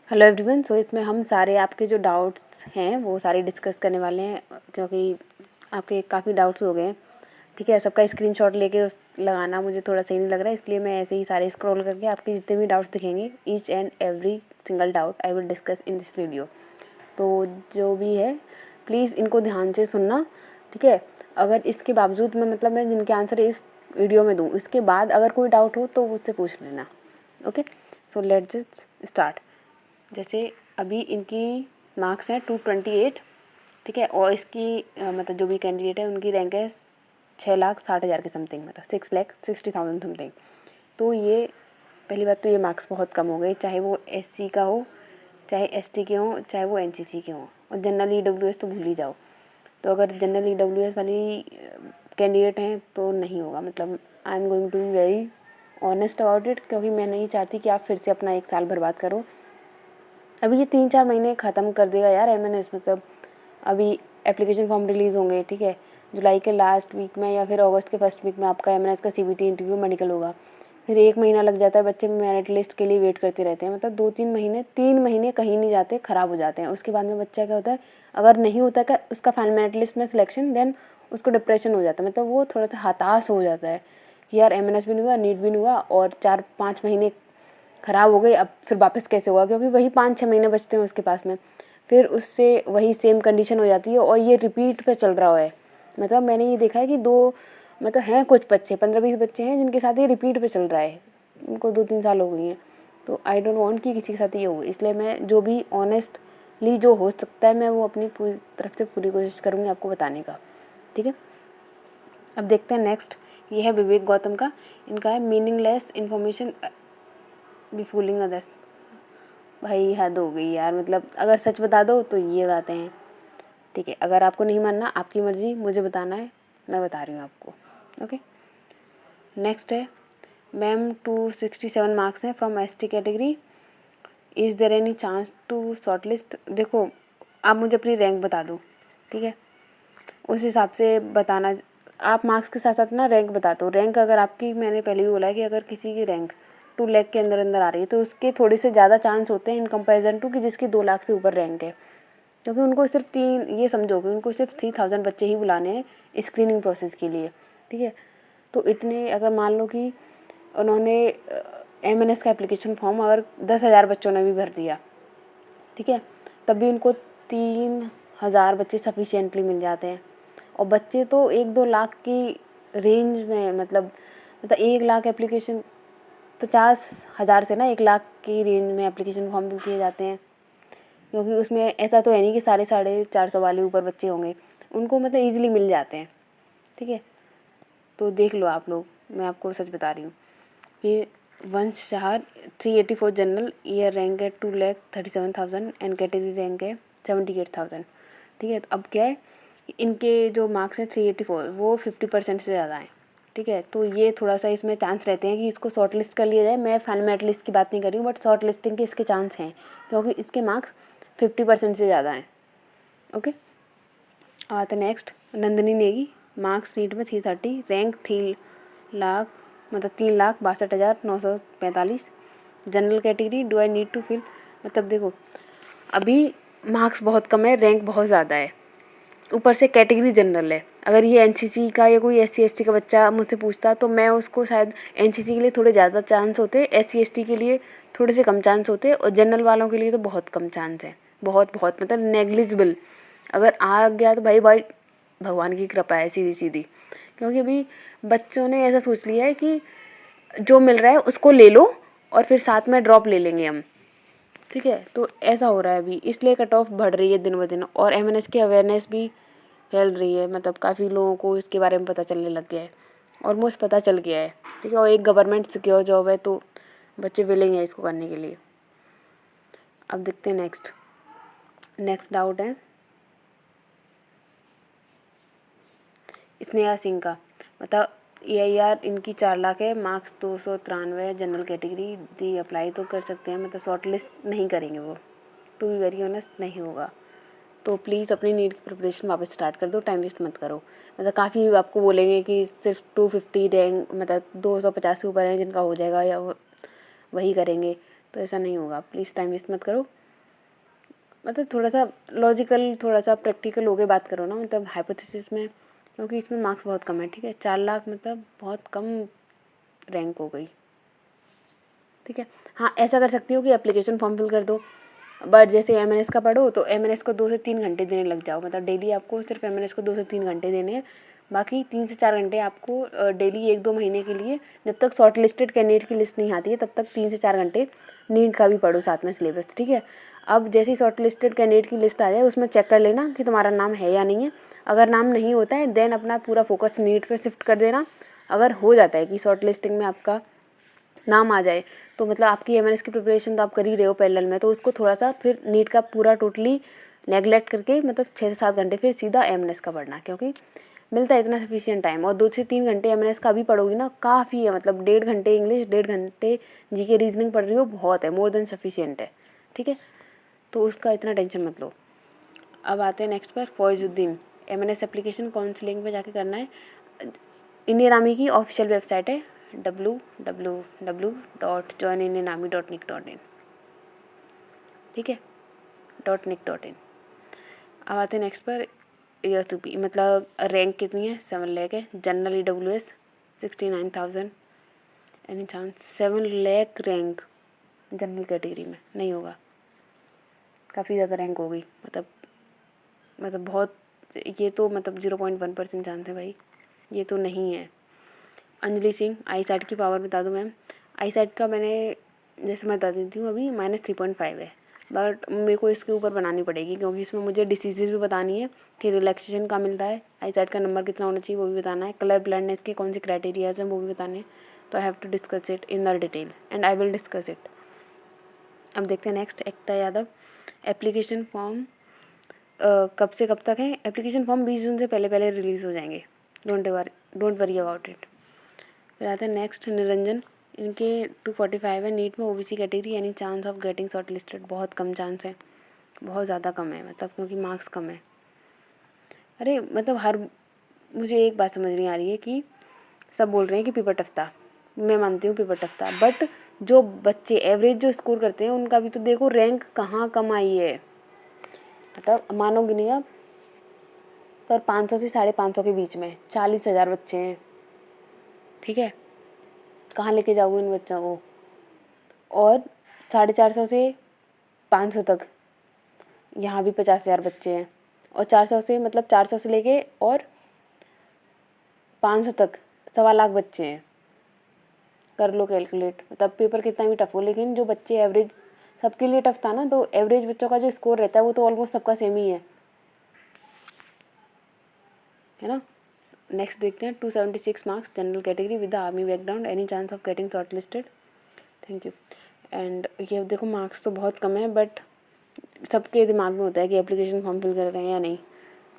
Hello everyone. सो इसमें हम सारे आपके जो डाउट्स हैं वो सारे डिस्कस करने वाले हैं, क्योंकि आपके काफ़ी डाउट्स हो गए हैं। ठीक है, सबका स्क्रीनशॉट लेके उस लगाना मुझे थोड़ा सही नहीं लग रहा है, इसलिए मैं ऐसे ही सारे स्क्रॉल करके आपके जितने भी डाउट्स दिखेंगे, each and every single doubt I will discuss in this video. तो जो भी है प्लीज़ इनको ध्यान से सुनना। ठीक है, अगर इसके बावजूद मैं जिनके आंसर इस वीडियो में दूँ, इसके बाद अगर कोई डाउट हो तो मुझसे पूछ लेना। Okay, so let's just start. जैसे अभी इनकी मार्क्स हैं 228। ठीक है, और इसकी जो भी कैंडिडेट है उनकी रैंक है 6,60,000 के समथिंग, 6,60,000 समथिंग। तो ये पहली बात तो ये मार्क्स बहुत कम हो गए, चाहे वो SC का हो, चाहे ST के हों, चाहे वो NCC के हों। और जनरल EWS तो भूल ही जाओ। तो अगर जनरल EWS वाली कैंडिडेट हैं तो नहीं होगा, I am going to be very honest about it, क्योंकि मैं नहीं चाहती कि आप फिर से अपना 1 साल बर्बाद करो। अभी ये 3-4 महीने ख़त्म कर देगा यार MNS। अभी एप्लीकेशन फॉर्म रिलीज़ होंगे। ठीक है, जुलाई के लास्ट वीक में या फिर अगस्त के फर्स्ट वीक में आपका MNS का CBT इंटरव्यू मेडिकल होगा। फिर 1 महीना लग जाता है, बच्चे मेरिट लिस्ट के लिए वेट करते रहते हैं। 2-3 महीने, 3 महीने कहीं नहीं जाते, ख़राब हो जाते हैं। उसके बाद में बच्चा क्या होता है, अगर नहीं होता है उसका फाइनल मेरिट लिस्ट में सिलेक्शन, देन उसको डिप्रेशन हो जाता है। वो थोड़ा सा हताश हो जाता है कि यार MNS भी नहीं हुआ, नीट भी नहीं हुआ और 4-5 महीने ख़राब हो गई, अब फिर वापस कैसे होगा, क्योंकि वही 5-6 महीने बचते हैं उसके पास में। फिर उससे वही सेम कंडीशन हो जाती है और ये रिपीट पे चल रहा है। मैंने ये देखा है कि हैं कुछ बच्चे, 15-20 बच्चे हैं जिनके साथ ये रिपीट पे चल रहा है, उनको 2-3 साल हो गई हैं। तो आई डोंट वांट कि किसी के साथ ये हो, इसलिए मैं जो भी ऑनेस्टली जो हो सकता है मैं वो अपनी पूरी तरफ से पूरी कोशिश करूँगी आपको बताने का। ठीक है, अब देखते हैं नेक्स्ट। ये है विवेक गौतम का। इनका है meaningless information be fooling others. भाई हद हो गई यार, अगर सच बता दो तो ये बातें हैं। ठीक है, अगर आपको नहीं मानना आपकी मर्जी, मुझे बताना है, मैं बता रही हूँ आपको। ओके, नेक्स्ट है मैम 267 मार्क्स हैं from ST category, is there any chance to shortlist. देखो, आप मुझे अपनी रैंक बता दो। ठीक है, उस हिसाब से बताना। आप मार्क्स के साथ साथ ना रैंक बता दो। रैंक अगर आपकी, मैंने पहले भी बोला है कि अगर किसी की रैंक 2 लाख के अंदर अंदर आ रही है तो उसके थोड़े से ज़्यादा चांस होते हैं इन कंपैरिजन टू कि जिसकी 2 लाख से ऊपर रैंक है। क्योंकि उनको सिर्फ 3, ये समझो कि उनको सिर्फ 3,000 बच्चे ही बुलाने हैं स्क्रीनिंग प्रोसेस के लिए। ठीक है, तो इतने, अगर मान लो कि उन्होंने MNS का एप्लीकेशन फॉर्म अगर 10,000 बच्चों ने भी भर दिया, ठीक है, तब भी उनको 3,000 बच्चे सफिशिएंटली मिल जाते हैं। और बच्चे तो 1-2 लाख की रेंज में, 1 लाख एप्लीकेशन, 50,000 से ना 1 लाख की रेंज में एप्लीकेशन फॉर्म भी किए जाते हैं। क्योंकि उसमें ऐसा तो है नहीं कि 450 वाले ऊपर बच्चे होंगे, उनको ईजिली मिल जाते हैं। ठीक है, तो देख लो आप लोग, मैं आपको सच बता रही हूँ। फिर वंश चाहर 384 जनरल, ईयर रैंक है 2,37,000 एंड कैटेगरी रैंक है 78,000। ठीक है, तो अब क्या है, इनके जो मार्क्स हैं 384 वो 50% से ज़्यादा हैं। ठीक है, तो ये थोड़ा सा इसमें चांस रहते हैं कि इसको शॉर्ट लिस्ट कर लिया जाए। मैं फाइनल मेरिट लिस्ट की बात नहीं कर रही हूँ, बट शॉर्ट लिस्टिंग के इसके चांस हैं, क्योंकि इसके मार्क्स 50% से ज़्यादा हैं। ओके, आता next Nandini Negi. Marks NEET में 330, rank 3,62,945। General category, do I need to fill. देखो, अभी मार्क्स बहुत कम है, रैंक बहुत ज़्यादा है, ऊपर से कैटेगरी जनरल है। अगर ये NCC का या कोई SC ST का बच्चा मुझसे पूछता तो मैं उसको शायद, NCC के लिए थोड़े ज़्यादा चांस होते, SC ST के लिए थोड़े से कम चांस होते, और जनरल वालों के लिए तो बहुत कम चांस है, बहुत बहुत नेग्लिजिबल। अगर आ गया तो भाई भाई भगवान की कृपा है सीधी सीधी। क्योंकि अभी बच्चों ने ऐसा सोच लिया है कि जो मिल रहा है उसको ले लो और फिर साथ में ड्रॉप ले लेंगे हम। ठीक है, तो ऐसा हो रहा है अभी, इसलिए कट ऑफ बढ़ रही है दिन ब दिन, और MNS की अवेयरनेस भी फैल रही है। काफ़ी लोगों को इसके बारे में पता चलने लग गया है, ऑलमोस्ट पता चल गया है। ठीक है, और एक गवर्नमेंट सिक्योर जॉब है तो बच्चे विलिंग है इसको करने के लिए। अब देखते हैं नेक्स्ट डाउट है स्नेहा सिंह का। EIR इनकी 4 लाख है, मार्क्स 293 है, जनरल कैटेगरी दी, अप्लाई तो कर सकते हैं, शॉर्ट लिस्ट नहीं करेंगे वो, टू बी वेरी ऑनेस्ट नहीं होगा। तो प्लीज़ अपनी नीट की प्रिपरेशन वापस स्टार्ट कर दो, टाइम वेस्ट मत करो। काफ़ी आपको बोलेंगे कि सिर्फ 250 रैंक, 250 से ऊपर हैं जिनका हो जाएगा या वही करेंगे। तो ऐसा नहीं होगा, प्लीज़ टाइम वेस्ट मत करो। मतलब थोड़ा सा लॉजिकल, थोड़ा सा प्रैक्टिकल हो के बात करो ना, मतलब हाइपोथेसिस में, क्योंकि इसमें मार्क्स बहुत कम है, ठीक है। 4 लाख मतलब बहुत कम रैंक हो गई, ठीक है। हाँ, ऐसा कर सकती हो कि एप्लीकेशन फॉर्म फिल कर दो, बट जैसे एमएनएस का पढ़ो तो एमएनएस को 2 से 3 घंटे देने लग जाओ, मतलब डेली आपको सिर्फ एमएनएस को 2 से 3 घंटे देने हैं, बाकी 3 से 4 घंटे आपको डेली 1-2 महीने के लिए, जब तक शॉर्ट लिस्टेड कैंडिडेट की लिस्ट नहीं आती है तब तक 3 से 4 घंटे नीट का भी पढ़ो साथ में सिलेबस, ठीक है। अब जैसे ही शॉर्ट लिस्टेड कैंडिडेट की लिस्ट आ जाए उसमें चेक कर लेना कि तुम्हारा नाम है या नहीं है। अगर नाम नहीं होता है देन अपना पूरा फोकस नीट पे शिफ्ट कर देना। अगर हो जाता है कि शॉर्ट लिस्टिंग में आपका नाम आ जाए तो मतलब आपकी एमएनएस की प्रिपरेशन तो आप कर ही रहे हो पैरेलल में, तो उसको थोड़ा सा फिर नीट का पूरा टोटली नेगलेक्ट करके मतलब 6 से 7 घंटे फिर सीधा एमएनएस का पढ़ना, क्योंकि मिलता है इतना सफिशिएंट टाइम। और 2 से 3 घंटे एमएनएस का भी पढ़ोगी ना, काफ़ी है, मतलब 1.5 घंटे इंग्लिश, 1.5 घंटे जीके रीजनिंग पढ़ रही हो, बहुत है, मोर देन सफिशिएंट है, ठीक है। तो उसका इतना टेंशन मत लो। अब आते हैं नेक्स्ट पर, फौजुद्दीन। एमएनएस एप्लीकेशन काउंसलिंग पे जाके करना है। इंडियन आर्मी की ऑफिशियल वेबसाइट है www.joinindianarmy.nic.in, ठीक है, .nic.in। अब आते हैं नेक्स्ट पर, ईयर टू बी, मतलब रैंक कितनी है, 7 लाख है। General EWS 69,000, any chance 7 lakh rank general category में नहीं होगा, काफ़ी ज़्यादा रैंक हो गई, मतलब बहुत, ये तो मतलब 0.1% चांस है भाई, ये तो नहीं है। अंजलि सिंह, आई सेट की पावर बता दूं मैम। आई सेट का मैंने जैसे मैं बता देती हूँ अभी -3.5 है, बट मेरे को इसके ऊपर बनानी पड़ेगी क्योंकि इसमें मुझे डिसीजेज भी बतानी है कि रिलैक्सेशन का मिलता है, आई सेट का नंबर कितना होना चाहिए वो भी बताना है, कलर ब्लाइंडनेस के कौन से क्राइटेरियाज हैं वो भी बताने हैं। तो I have to discuss it in the detail and I will discuss it. अब देखते हैं next, Ekta Yadav. Application form कब से कब तक है? एप्लीकेशन फॉर्म 20 जून से पहले पहले रिलीज़ हो जाएंगे, डोंट वरी अबाउट इट। फिर आता है नेक्स्ट, निरंजन। इनके 245 है नीट में, ओबीसी कैटेगरी, यानी chance of getting short listed बहुत कम चांस है, बहुत ज़्यादा कम है, मतलब क्योंकि मार्क्स कम है। अरे मतलब मुझे एक बात समझ नहीं आ रही है कि सब बोल रहे हैं कि पेपर टफ था, मैं मानती हूँ पेपर टफ था, बट जो बच्चे एवरेज जो स्कोर करते हैं उनका भी तो देखो रैंक कहाँ कम आई है, मतलब मानोगे नहीं आप, पर 500 से 550 के बीच में 40,000 बच्चे हैं, ठीक है। कहाँ लेके जाओगे इन बच्चों को? और 450 से 500 तक यहाँ भी 50,000 बच्चे हैं, और 400 से मतलब 400 से लेके और 500 तक 1.25 लाख बच्चे हैं, कर लो कैलकुलेट। मतलब पेपर कितना भी टफ हो, लेकिन जो बच्चे एवरेज, सबके लिए टफ था ना, तो एवरेज बच्चों का जो स्कोर रहता है वो तो ऑलमोस्ट सबका सेम ही है ना। नेक्स्ट देखते हैं, 276 marks general category with army background, any chance of getting short listed, thank you. And ये देखो मार्क्स तो बहुत कम है, बट सबके दिमाग में होता है कि एप्लीकेशन फॉर्म फिल कर रहे हैं या नहीं,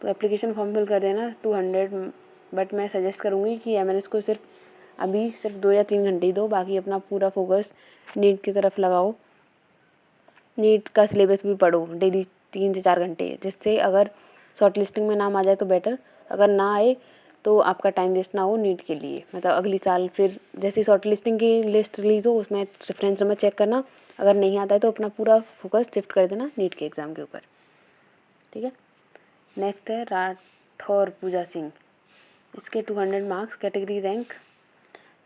तो एप्लीकेशन फॉर्म फिल कर देना 200, बट मैं सजेस्ट करूँगी कि एमएनएस को सिर्फ 2 या 3 घंटे ही दो, बाकी अपना पूरा फोकस नीट की तरफ लगाओ। नीट का सिलेबस भी पढ़ो डेली 3 से 4 घंटे, जिससे अगर शॉर्ट लिस्टिंग में नाम आ जाए तो बेटर, अगर ना आए तो आपका टाइम वेस्ट ना हो नीट के लिए। मतलब अगली साल फिर जैसे शॉर्ट लिस्टिंग की लिस्ट रिलीज़ हो उसमें रेफरेंस नंबर चेक करना, अगर नहीं आता है तो अपना पूरा फोकस शिफ्ट कर देना नीट के एग्ज़ाम के ऊपर, ठीक है। नेक्स्ट है राठौर पूजा सिंह, इसके 200 मार्क्स, कैटेगरी रैंक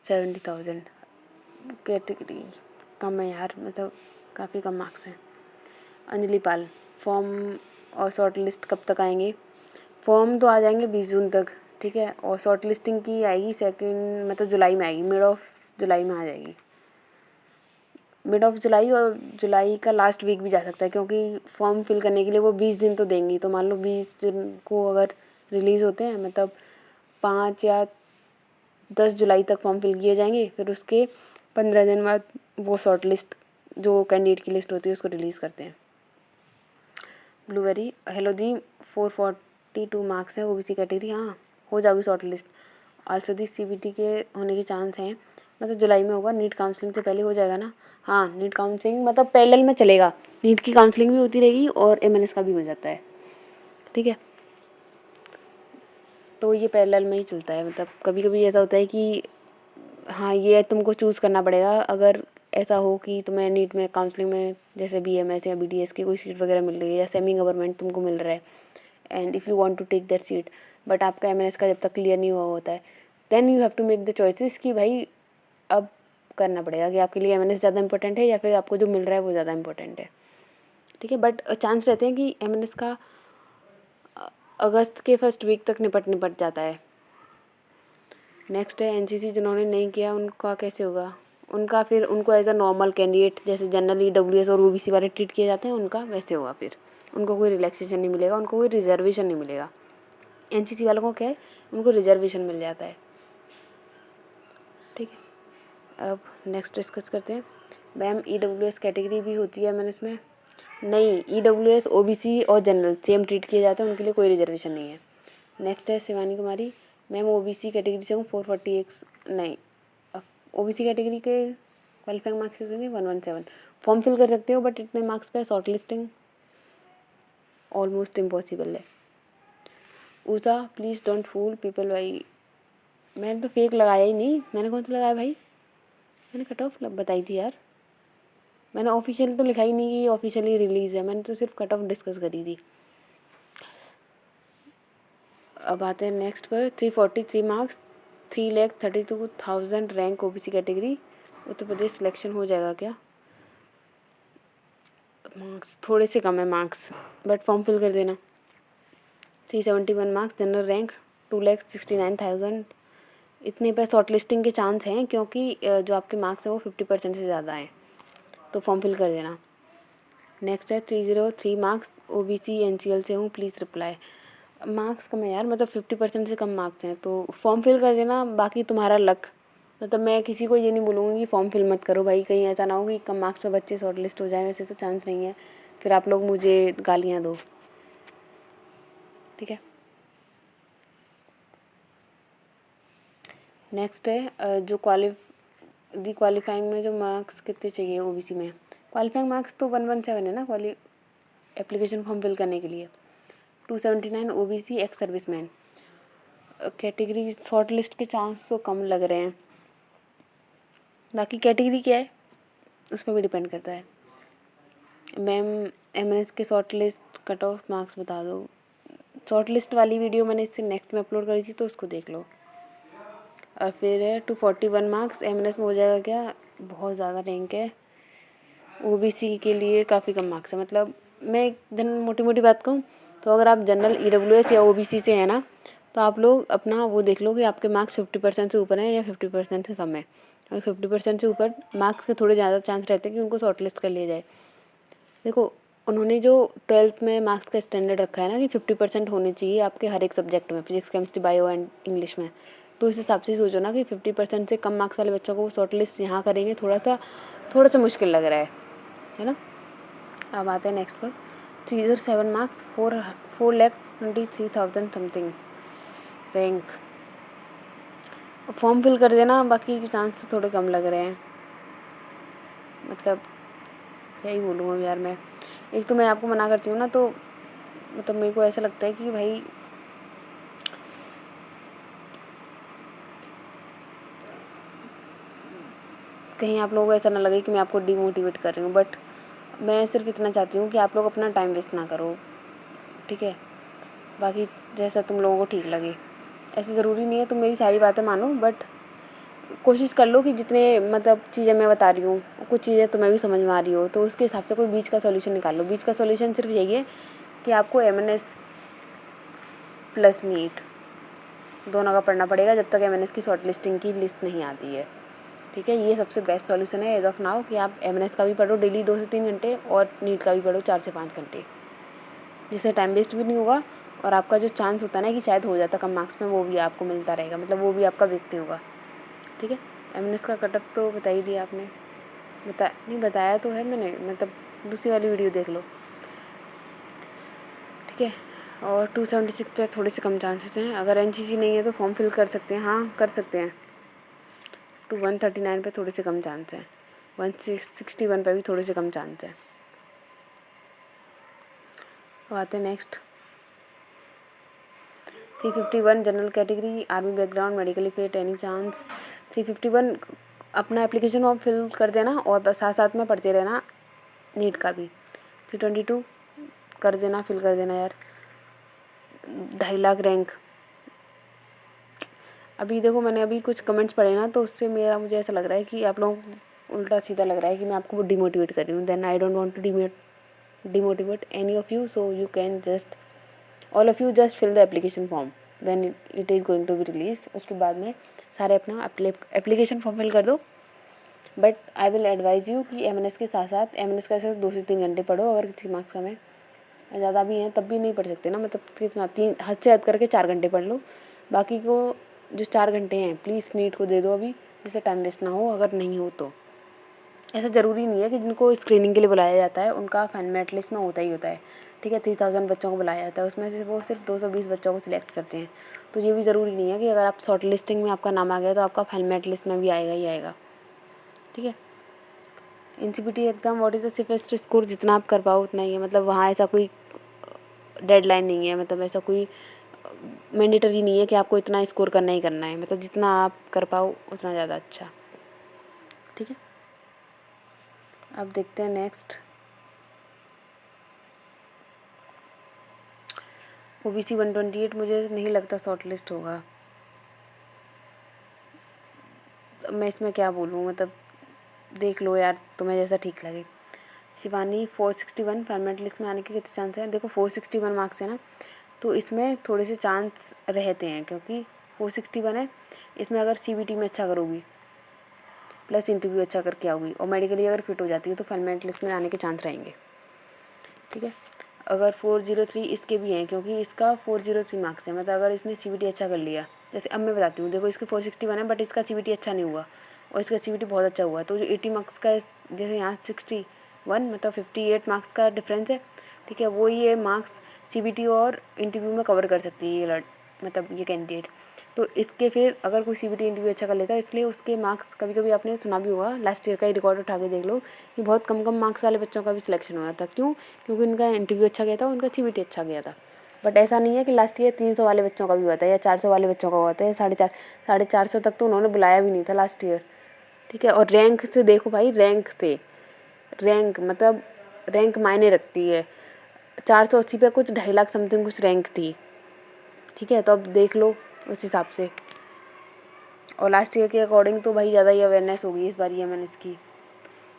70,000, कैटेगरी कम है यार, मतलब काफ़ी कम मार्क्स हैं। अंजलि पाल, फॉर्म और शॉर्ट लिस्ट कब तक आएंगे? फॉर्म तो आ जाएंगे 20 जून तक, ठीक है, और शॉर्ट लिस्टिंग की आएगी सेकंड, मतलब जुलाई में आएगी, मिड ऑफ जुलाई में आ जाएगी, मिड ऑफ जुलाई, और जुलाई का लास्ट वीक भी जा सकता है, क्योंकि फॉर्म फिल करने के लिए वो 20 दिन तो देंगी। तो मान लो 20 जून को अगर रिलीज़ होते हैं, मतलब 5 या 10 जुलाई तक फॉर्म फिल किए जाएंगे, फिर उसके 15 दिन बाद वो शॉर्ट लिस्ट जो कैंडिडेट की लिस्ट होती है उसको रिलीज़ करते हैं। ब्लूबेरी, हेलो दी, 442 मार्क्स है, ओबीसी कैटेगरी, हाँ हो जाएगी शॉर्ट लिस्ट। आल्सो दी सीबीटी के होने के चांस हैं, मतलब जुलाई में होगा, नीट काउंसलिंग से पहले हो जाएगा ना। हाँ, नीट काउंसलिंग मतलब पैरेलल में चलेगा, नीट की काउंसलिंग भी होती रहेगी और एमएनएस का भी हो जाता है, ठीक है। तो ये पैरेलल में ही चलता है, मतलब कभी कभी ऐसा होता है कि हाँ ये तुमको चूज़ करना पड़ेगा, अगर ऐसा हो कि तुम्हें नीट में काउंसलिंग में जैसे BMS या BDS की कोई सीट वगैरह मिल रही है या सेमी गवर्नमेंट तुमको मिल रहा है, and if you want to take that seat, but आपका MNS का जब तक क्लियर नहीं हुआ होता है, then you have to make the choices कि भाई अब करना पड़ेगा कि आपके लिए MNS ज़्यादा इंपॉर्टेंट है या फिर आपको जो मिल रहा है वो ज़्यादा इंपॉर्टेंट है। ठीक है, बट चांस रहते हैं कि MNS का अगस्त के फर्स्ट वीक तक निपट जाता है। नेक्स्ट है NCC जिन्होंने नहीं किया उनका कैसे होगा, उनका फिर उनको एज अ नॉर्मल कैंडिडेट जैसे जनरली WS और OBC वाले ट्रीट किए जाते हैं उनका वैसे होगा, फिर उनको कोई रिलैक्सेशन नहीं मिलेगा, उनको कोई रिजर्वेशन नहीं मिलेगा। NCC वालों को क्या है, उनको रिजर्वेशन मिल जाता है। ठीक है, अब नेक्स्ट डिस्कस करते हैं। मैम EWS कैटेगरी भी होती है मैंने इसमें, नहीं EWS OBC और जनरल सेम ट्रीट किए जाते हैं, उनके लिए कोई रिजर्वेशन नहीं है। नेक्स्ट है Shivani Kumari, ma'am OBC category से हूँ 448 नहीं OBC कैटेगरी के क्वालिफाइंग मार्क्स कितने 117, फॉर्म फिल कर सकते हो बट इतने मार्क्स पे शॉर्ट लिस्टिंग ऑलमोस्ट इम्पॉसिबल है। Usha please don't fool people भाई, मैंने तो फेक लगाया ही नहीं, मैंने कौन सा लगाया भाई, मैंने कट ऑफ बताई थी यार, मैंने ऑफिशियल तो लिखा ही नहीं कि ऑफिशियली रिलीज़ है, मैंने तो सिर्फ कट ऑफ डिस्कस करी थी। अब आते हैं नेक्स्ट पर 343 marks 3,32,000 rank OBC category, Uttar Pradesh selection हो जाएगा क्या? मार्क्स थोड़े से कम है मार्क्स, बट फॉर्म फिल कर देना। 371 मार्क्स जनरल रैंक 2,69,000, इतने पे शॉर्ट लिस्टिंग के चांस हैं क्योंकि जो आपके मार्क्स हैं वो 50% से ज़्यादा हैं, तो फॉर्म फिल कर देना। नेक्स्ट है 303 मार्क्स OBC NCL से हूँ प्लीज़ रिप्लाई, मार्क्स कम है यार, मतलब 50% से कम मार्क्स हैं तो फॉर्म फिल कर देना, बाकी तुम्हारा लक, मतलब मैं किसी को ये नहीं बोलूँगी कि फॉर्म फिल मत करो भाई, कहीं ऐसा ना हो कि कम मार्क्स पे बच्चे शॉर्ट लिस्ट हो जाए, वैसे तो चांस नहीं है, फिर आप लोग मुझे गालियाँ दो। ठीक है, नेक्स्ट है जो क्वालिफाइंग में जो मार्क्स कितने चाहिए OBC में, क्वालिफाइंग मार्क्स तो 117 है ना एप्लीकेशन फॉर्म फिल करने के लिए, 279 OBC ex serviceman category short list के चांस तो कम लग रहे हैं, बाकी कैटेगरी क्या है उस पर भी डिपेंड करता है। मैम MNS के short list cut off marks बता दो, शॉर्ट लिस्ट वाली वीडियो मैंने इससे नेक्स्ट में अपलोड करी थी तो उसको देख लो। और फिर है 241 मार्क्स MNS में हो जाएगा क्या, बहुत ज़्यादा रैंक है, OBC के लिए काफ़ी कम मार्क्स है, मतलब मैं एक मोटी मोटी बात कहूँ तो अगर आप जनरल EWS या OBC से है ना तो आप लोग अपना वो देख लो कि आपके मार्क्स 50% से ऊपर हैं या 50% से कम है, अगर 50% से ऊपर मार्क्स के थोड़े ज़्यादा चांस रहते हैं कि उनको शॉर्ट लिस्ट कर लिया जाए। देखो उन्होंने जो 12th में मार्क्स का स्टैंडर्ड रखा है ना कि 50% होने चाहिए आपके हर एक सब्जेक्ट में, physics chemistry bio and English में, तो इस हिसाब से सोचो ना कि 50% से कम मार्क्स वाले बच्चों को वो शॉर्ट लिस्ट यहाँ करेंगे, थोड़ा सा मुश्किल लग रहा है ना। अब आते हैं नेक्स्ट पर 307 marks 4,23,000 something rank, form fill कर देना, बाकी चांस थोड़े कम लग रहे हैं, मतलब क्या ही बोलूँ अब यार मैं, एक तो मैं आपको मना करती हूँ ना तो मतलब मेरे को ऐसा लगता है कि भाई कहीं आप लोगों को ऐसा ना लगे कि मैं आपको डिमोटिवेट कर रही हूँ, बट मैं सिर्फ इतना चाहती हूँ कि आप लोग अपना टाइम वेस्ट ना करो। ठीक है, बाकी जैसा तुम लोगों को ठीक लगे, ऐसे ज़रूरी नहीं है तुम मेरी सारी बातें मानो, बट कोशिश कर लो कि जितने मतलब चीज़ें मैं बता रही हूँ कुछ चीज़ें तुम्हें भी समझ में आ रही हो तो उसके हिसाब से कोई बीच का सॉल्यूशन निकाल लो। बीच का सॉल्यूशन सिर्फ यही है कि आपको MNS प्लस नीट दोनों का पढ़ना पड़ेगा जब तक MNS की शॉर्ट लिस्टिंग की लिस्ट नहीं आती है। ठीक है, ये सबसे बेस्ट सॉल्यूशन है एज ऑफ नाउ कि आप MNS का भी पढ़ो डेली 2 से 3 घंटे और नीट का भी पढ़ो 4 से 5 घंटे, जिससे टाइम वेस्ट भी नहीं होगा और आपका जो चांस होता है ना कि शायद हो जाता कम मार्क्स में वो भी आपको मिलता रहेगा, मतलब वो भी आपका वेस्ट नहीं होगा। ठीक है, MNS का कटअप तो बता ही दिया आपने, बताया तो है मैंने, मतलब दूसरी वाली वीडियो देख लो। ठीक है, और 276 पे थोड़े से कम चांसेस हैं, अगर NCC नहीं है तो फॉर्म फिल कर सकते हैं, हाँ कर सकते हैं। 139 पे थोड़े से कम चांस हैं, 161 पे भी थोड़े से कम चांस हैं। अब आते हैं next 351 general category army background medically fit any chance, 351 अपना एप्लीकेशन फॉर्म फिल कर देना और बस साथ साथ में पढ़ते रहना नीट का भी। फिर 22 कर देना, फिल कर देना यार। 2.5 लाख रैंक। अभी देखो मैंने अभी कुछ कमेंट्स पढ़े ना, तो उससे मुझे ऐसा लग रहा है कि आप लोगों को उल्टा सीधा लग रहा है कि मैं आपको डिमोटिवेट कर रही हूँ। Then I don't want to demotivate any of you, so you can just all of you just fill the application form when it is going to be release. उसके बाद में सारे अपना एप्लीकेशन फॉर्म फिल कर दो। But I will advise you कि MNS के साथ साथ एमएनएस का सिर्फ 2 से 3 घंटे पढ़ो। अगर किसी मार्क्स कम है, ज़्यादा भी हैं तब भी नहीं पढ़ सकते ना, मतलब कितना 3 हद से हद करके 4 घंटे पढ़ लो। बाकी को जो 4 घंटे हैं प्लीज़ नीट को दे दो अभी, जिससे टाइम वेस्ट ना हो। अगर नहीं हो तो ऐसा ज़रूरी नहीं है कि जिनको स्क्रीनिंग के लिए बुलाया जाता है उनका फाइनल मेरिट लिस्ट में होता ही होता है, ठीक है। 3000 बच्चों को बुलाया जाता है, उसमें से वो सिर्फ 220 बच्चों को सिलेक्ट करते हैं। तो ये भी ज़रूरी नहीं है कि अगर आप शॉर्ट लिस्टिंग में आपका नाम आ गया तो आपका फाइनल मेरिट लिस्ट में भी आएगा ही आएगा, ठीक है। NCPT exam what is the safest score, जितना आप कर पाओ उतना ही है। मतलब वहाँ ऐसा कोई डेडलाइन नहीं है, मतलब ऐसा कोई मैंडेटरी नहीं है कि आपको इतना स्कोर करना ही करना है। मतलब जितना आप कर पाओ उतना ज़्यादा अच्छा, ठीक है। अब देखते हैं नेक्स्ट। ओबीसी 128 मुझे नहीं लगता शॉर्ट लिस्ट होगा। मैं इसमें क्या बोलूँ, मतलब देख लो यार, तुम्हें जैसा ठीक लगे। शिवानी 461 फाइनल लिस्ट में आने के कितने चांस हैं? देखो 461 मार्क्स है ना, तो इसमें थोड़े से चांस रहते हैं, क्योंकि 461 है। इसमें अगर सीबीटी में अच्छा करोगी प्लस इंटरव्यू अच्छा करके आओगी और मेडिकली अगर फिट हो जाती है तो फाइनल लिस्ट में आने के चांस रहेंगे, ठीक है। अगर 403 इसके भी हैं, क्योंकि इसका 403 मार्क्स है। मतलब अगर इसने सीबीटी अच्छा कर लिया, जैसे अब मैं बताती हूँ, देखो इसके 461 है बट इसका सीबीटी अच्छा नहीं हुआ और इसका सीबीटी बहुत अच्छा हुआ, तो जो 80 मार्क्स का जैसे यहाँ 61 मतलब 58 मार्क्स का डिफरेंस है, ठीक है। वो ये मार्क्स सीबीटी और इंटरव्यू में कवर कर सकती है ये मतलब ये कैंडिडेट। तो इसके फिर अगर कोई सीबीटी इंटरव्यू अच्छा कर लेता है, इसलिए उसके मार्क्स कभी कभी आपने सुना भी होगा, लास्ट ईयर का ही रिकॉर्ड उठा के देख लो कि बहुत कम कम मार्क्स वाले बच्चों का भी सिलेक्शन हुआ था। क्यों? क्योंकि उनका इंटरव्यू अच्छा गया था, उनका सीबीटी अच्छा गया था। बट ऐसा नहीं है कि लास्ट ईयर 300 वाले बच्चों का भी हुआ था या 400 वाले बच्चों का हुआ था या 450 तक तो उन्होंने बुलाया भी नहीं था लास्ट ईयर, ठीक है। और रैंक से देखो भाई, रैंक मतलब रैंक मायने रखती है। 480 पे कुछ 2.5 लाख समथिंग कुछ रैंक थी, ठीक है। तो अब देख लो उस हिसाब से। और लास्ट ईयर के अकॉर्डिंग तो भाई ज़्यादा ही अवेयरनेस होगी इस बार। ये मैंने इसकी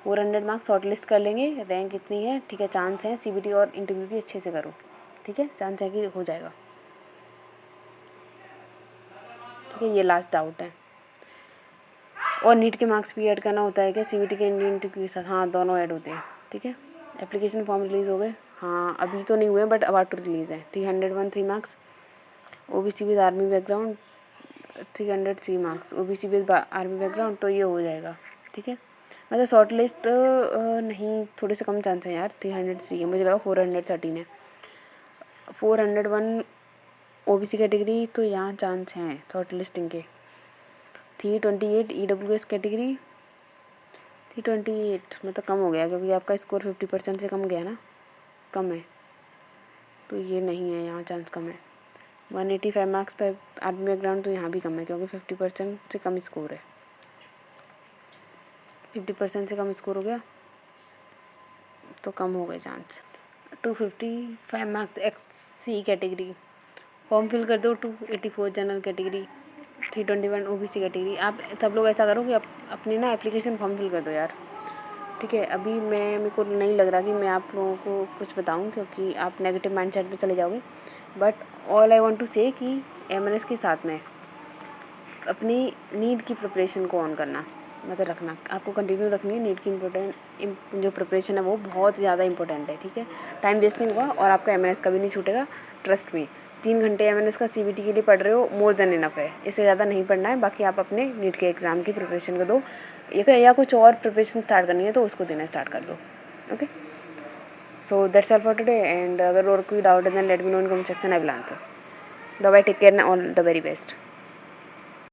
400 मार्क्स शॉर्ट लिस्ट कर लेंगे, रैंक इतनी है, ठीक है। चांस है सीबीटी और इंटरव्यू की अच्छे से करो, ठीक है। चांस है कि हो जाएगा, ठीक है। ये लास्ट डाउट है। और नीट के मार्क्स भी ऐड करना होता है क्या सीबीटी के इंटरव्यू के साथ? हाँ, दोनों ऐड होते हैं, ठीक है। एप्लीकेशन फॉर्म रिलीज़ हो गए? हाँ, अभी तो नहीं हुए बट अबाउट टू रिलीज़ है। 301 3 marks OBC with army background, 303 marks OBC with army background, तो ये हो जाएगा, ठीक है। मतलब शॉर्ट लिस्ट नहीं, थोड़े से कम चांस हैं यार। 303 है, मुझे लगा 413 है। 401 ओबीसी कैटेगरी, तो यहाँ चांस हैं शॉर्ट लिस्टिंग के। 328 ईडब्ल्यूएस कैटेगरी, 328 मतलब कम हो गया क्योंकि आपका स्कोर 50% से कम गया ना, कम है, तो ये नहीं है, यहाँ चांस कम है। 185 मार्क्स पर आर्मी बैकग्राउंड, तो यहाँ भी कम है क्योंकि 50% से कम स्कोर है। 50% से कम स्कोर हो गया तो कम हो गए चांस। 255 मार्क्स एक्ससी कैटेगरी, फॉर्म फिल कर दो। 284 जनरल कैटेगरी, 321 ओबीसी कैटेगरी। आप सब लोग ऐसा करो कि अपनी ना एप्लीकेशन फॉर्म फिल कर दो यार, ठीक है। अभी मेरे को नहीं लग रहा कि मैं आप लोगों को कुछ बताऊं, क्योंकि आप नेगेटिव माइंडसेट में चले जाओगे। But all I want to say कि एमएनएस के साथ में अपनी नीट की प्रिपरेशन को ऑन करना, मतलब रखना, आपको कंटिन्यू रखनी है। नीट की जो प्रिपरेशन है वो बहुत ज़्यादा इंपॉर्टेंट है, ठीक है। टाइम वेस्ट नहीं होगा और आपका एमएनएस का भी नहीं छूटेगा, ट्रस्ट में। 3 घंटे एमएनएस का सीबीटी के लिए पढ़ रहे हो, मोर देन इनफ है, इससे ज़्यादा नहीं पढ़ना है। बाकी आप अपने नीट के एग्ज़ाम की प्रिपरेशन को दो, या कुछ और प्रिपरेशन स्टार्ट करनी है तो उसको देना स्टार्ट कर दो, okay. So that's all for today, and अगर और कोई डाउट है then let me know in comment section, I will answer. Bye bye, take care, all the very best.